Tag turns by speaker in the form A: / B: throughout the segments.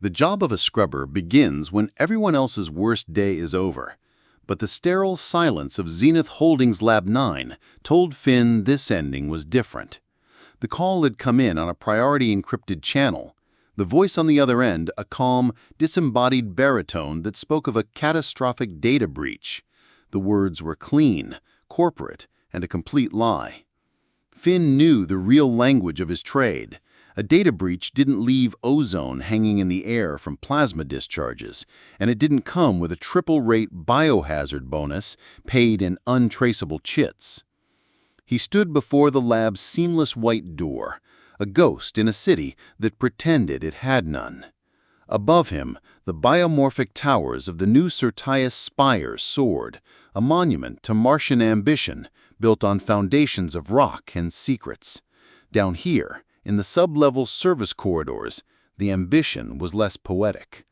A: The job of a scrubber begins when everyone else's worst day is over. But the sterile silence of Zenith Holdings Lab 9 told Finn this ending was different. The call had come in on a priority encrypted channel. The voice on the other end, a calm, disembodied baritone that spoke of a catastrophic data breach. The words were clean, corporate, and a complete lie. Finn knew the real language of his trade. A data breach didn't leave ozone hanging in the air from plasma discharges, and it didn't come with a triple-rate biohazard bonus paid in untraceable chits. He stood before the lab's seamless white door, a ghost in a city that pretended it had none. Above him, the biomorphic towers of the new Syrtis spires soared, a monument to Martian ambition built on foundations of rock and secrets. Down here, in the sub-level service corridors, the ambition was less poetic.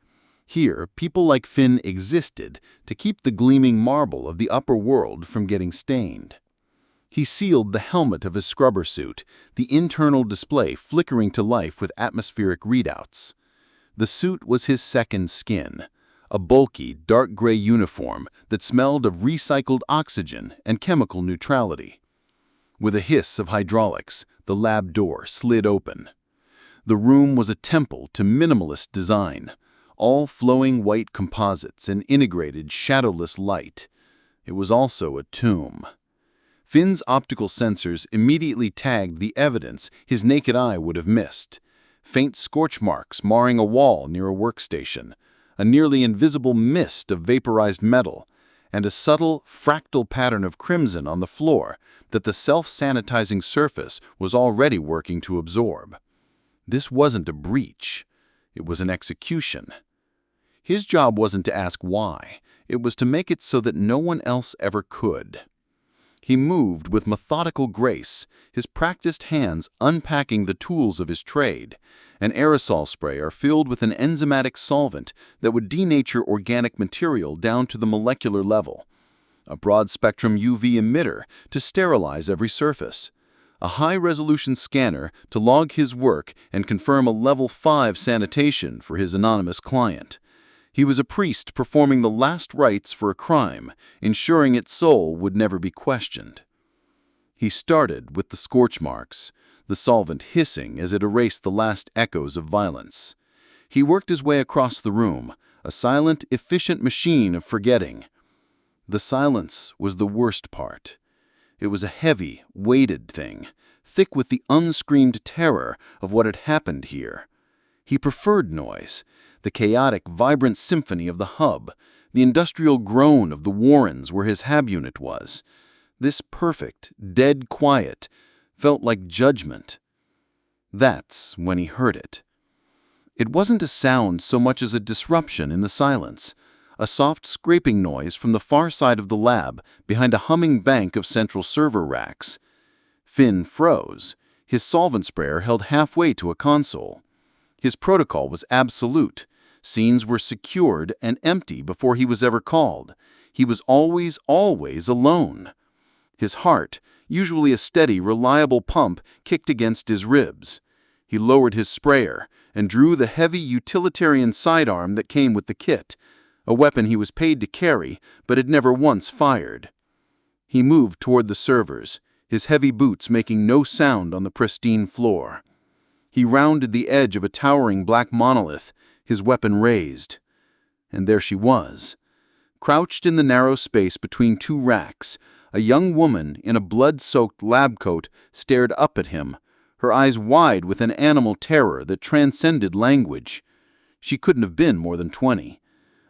A: Here, people like Finn existed to keep the gleaming marble of the upper world from getting stained. He sealed the helmet of his scrubber suit, the internal display flickering to life with atmospheric readouts. The suit was his second skin, a bulky, dark gray uniform that smelled of recycled oxygen and chemical neutrality. With a hiss of hydraulics, the lab door slid open. The room was a temple to minimalist design, all flowing white composites and integrated shadowless light. It was also a tomb. Finn's optical sensors immediately tagged the evidence his naked eye would have missed. Faint scorch marks marring a wall near a workstation, a nearly invisible mist of vaporized metal, and a subtle, fractal pattern of crimson on the floor that the self-sanitizing surface was already working to absorb. This wasn't a breach. It was an execution. His job wasn't to ask why. It was to make it so that no one else ever could. He moved with methodical grace, his practiced hands unpacking the tools of his trade, an aerosol sprayer filled with an enzymatic solvent that would denature organic material down to the molecular level, a broad-spectrum UV emitter to sterilize every surface, a high-resolution scanner to log his work and confirm a level 5 sanitation for his anonymous client. He was a priest performing the last rites for a crime, ensuring its soul would never be questioned. He started with the scorch marks, the solvent hissing as it erased the last echoes of violence. He worked his way across the room, a silent, efficient machine of forgetting. The silence was the worst part. It was a heavy, weighted thing, thick with the unscreamed terror of what had happened here. He preferred noise, the chaotic, vibrant symphony of the hub, the industrial groan of the Warrens where his hab unit was. This perfect, dead quiet felt like judgment. That's when he heard it. It wasn't a sound so much as a disruption in the silence, a soft scraping noise from the far side of the lab behind a humming bank of central server racks. Finn froze, his solvent sprayer held halfway to a console. His protocol was absolute. Scenes were secured and empty before he was ever called. He was always alone. His heart, usually a steady, reliable pump, kicked against his ribs. He lowered his sprayer and drew the heavy utilitarian sidearm that came with the kit, a weapon he was paid to carry but had never once fired. He moved toward the servers, his heavy boots making no sound on the pristine floor. He rounded the edge of a towering black monolith, his weapon raised. And there she was. Crouched in the narrow space between two racks, a young woman in a blood-soaked lab coat stared up at him, her eyes wide with an animal terror that transcended language. She couldn't have been more than 20.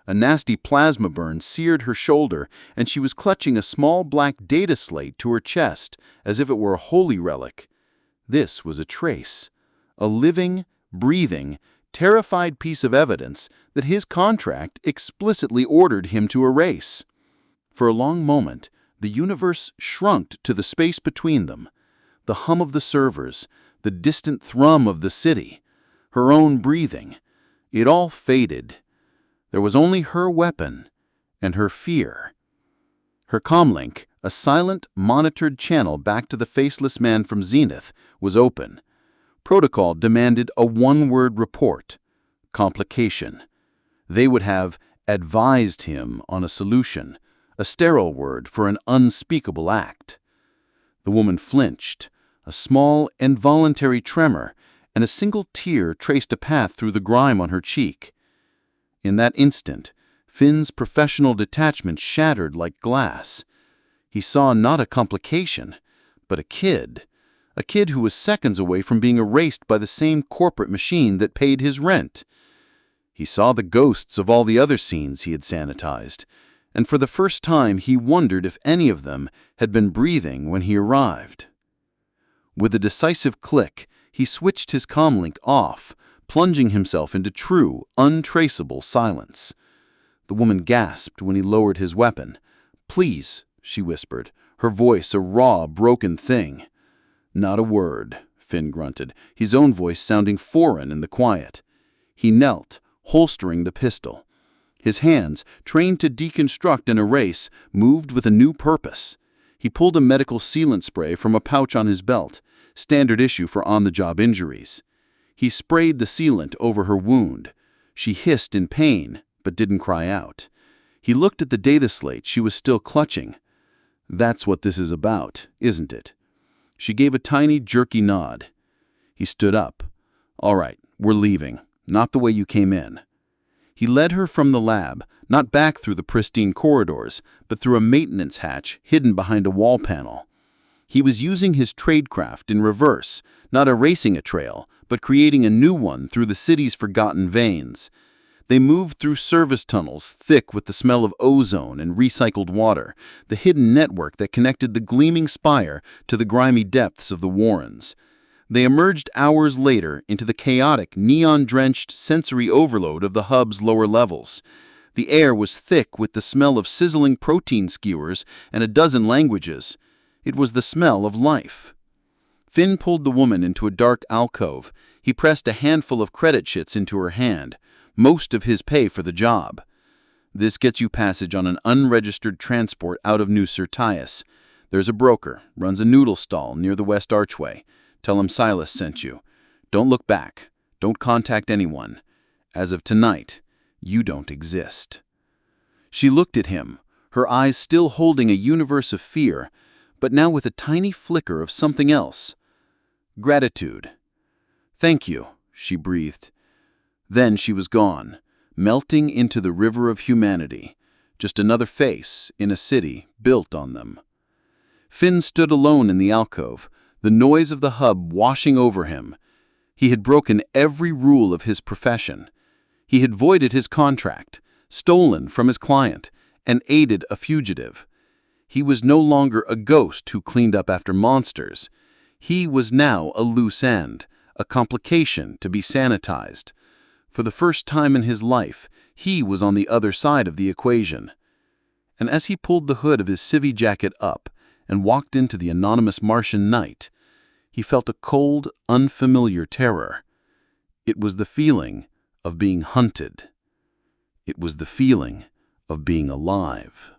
A: A nasty plasma burn seared her shoulder, and she was clutching a small black data slate to her chest as if it were a holy relic. This was a trace. A living, breathing, terrified piece of evidence that his contract explicitly ordered him to erase. For a long moment, the universe shrunk to the space between them, the hum of the servers, the distant thrum of the city, her own breathing. It all faded. There was only her weapon and her fear. Her comlink, a silent, monitored channel back to the faceless man from Zenith, was open. Protocol demanded a one-word report. complication. They would have advised him on a solution, a sterile word for an unspeakable act. The woman flinched, a small, involuntary tremor, and a single tear traced a path through the grime on her cheek. In that instant, Finn's professional detachment shattered like glass. He saw not a complication, but a kid who was seconds away from being erased by the same corporate machine that paid his rent. He saw the ghosts of all the other scenes he had sanitized, and for the first time he wondered if any of them had been breathing when he arrived. With a decisive click, he switched his comlink off, plunging himself into true, untraceable silence. The woman gasped when he lowered his weapon. "Please," she whispered, her voice a raw, broken thing. "Not a word," Finn grunted, his own voice sounding foreign in the quiet. He knelt, holstering the pistol. His hands, trained to deconstruct and erase, moved with a new purpose. He pulled a medical sealant spray from a pouch on his belt, standard issue for on-the-job injuries. He sprayed the sealant over her wound. She hissed in pain, but didn't cry out. He looked at the data slate she was still clutching. "That's what this is about, isn't it?" She gave a tiny, jerky nod. He stood up. "All right, we're leaving. Not the way you came in." He led her from the lab, not back through the pristine corridors, but through a maintenance hatch hidden behind a wall panel. He was using his tradecraft in reverse, not erasing a trail, but creating a new one through the city's forgotten veins. They moved through service tunnels thick with the smell of ozone and recycled water, the hidden network that connected the gleaming spire to the grimy depths of the Warrens. They emerged hours later into the chaotic, neon-drenched sensory overload of the hub's lower levels. The air was thick with the smell of sizzling protein skewers and a dozen languages. It was the smell of life. Finn pulled the woman into a dark alcove. He pressed a handful of credit chits into her hand, most of his pay for the job. "This gets you passage on an unregistered transport out of New Syrtis. There's a broker, runs a noodle stall near the west archway. Tell him Silas sent you. Don't look back. Don't contact anyone. As of tonight, you don't exist." She looked at him, her eyes still holding a universe of fear, but now with a tiny flicker of something else. Gratitude. "Thank you," she breathed. Then she was gone, melting into the river of humanity, just another face in a city built on them. Finn stood alone in the alcove, the noise of the hub washing over him. He had broken every rule of his profession. He had voided his contract, stolen from his client, and aided a fugitive. He was no longer a ghost who cleaned up after monsters. He was now a loose end, a complication to be sanitized. For the first time in his life, he was on the other side of the equation. And as he pulled the hood of his civvy jacket up and walked into the anonymous Martian night, he felt a cold, unfamiliar terror. It was the feeling of being hunted. It was the feeling of being alive.